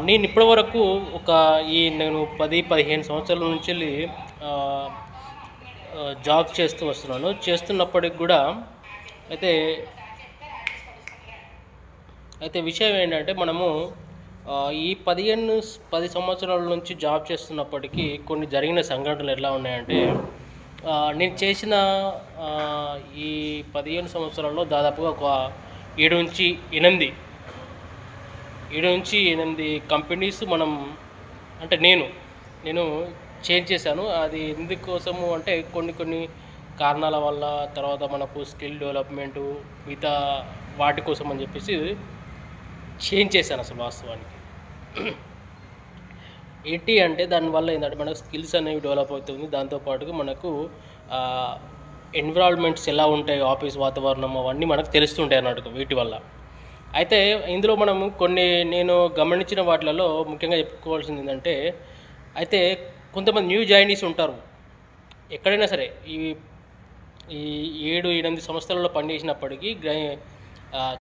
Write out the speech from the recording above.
నేను ఇప్పటి వరకు ఒక నేను 10, 15 సంవత్సరాల నుంచెల్లి ఆహ్, జాబ్ చేస్తూ వస్తున్నాను. చేస్తున్నప్పటికి గూడా అయితే, అయితే విషయం ఏంటంటే మనము ఈ 10 సంవత్సరాల నుంచి జాబ్ చేస్తున్నప్పటికీ కొన్ని జరిగిన సంఘటనలు ఎట్లా ఉన్నాయంటే, నేను చేసిన ఆహ్, ఈ 15 సంవత్సరాల్లో దాదాపుగా ఒక 7-8 7-8 కంపెనీస్ అంటే నేను చేంజ్ చేశాను. అది ఎందుకోసము అంటే కొన్ని కొన్ని కారణాల వల్ల, తర్వాత మనకు స్కిల్ డెవలప్‌మెంటు, మిగతా వాటి కోసం అని జెప్పేసి చేంజ్ చేశానసలు వాస్తవానికి. ఏంటి అంటే దానివల్ల ఏందంటే మనకు స్కిల్స్ అనేవి డెవలప్ అవుతుంది. దాంతో పాటుగా మనకు ఆహ్, ఎన్విరాన్మెంట్స్ ఎలా ఉంటాయి, ఆఫీస్ వాతావరణం అవన్నీ మనకు తెలుస్తుంటాయన్నట్టు వీటి వల్ల. అయితే ఇందులో మనము నేను గమనించిన వాటిలలో ముఖ్యంగా చెప్పుకోవాల్సిందేంటంటే, అయితే కొంతమంది న్యూ జాయినీస్ ఉంటారు. ఎక్కడైనా సరే ఈ 7, 8 సంవత్సరాలలో పనిచేసినప్పటికీ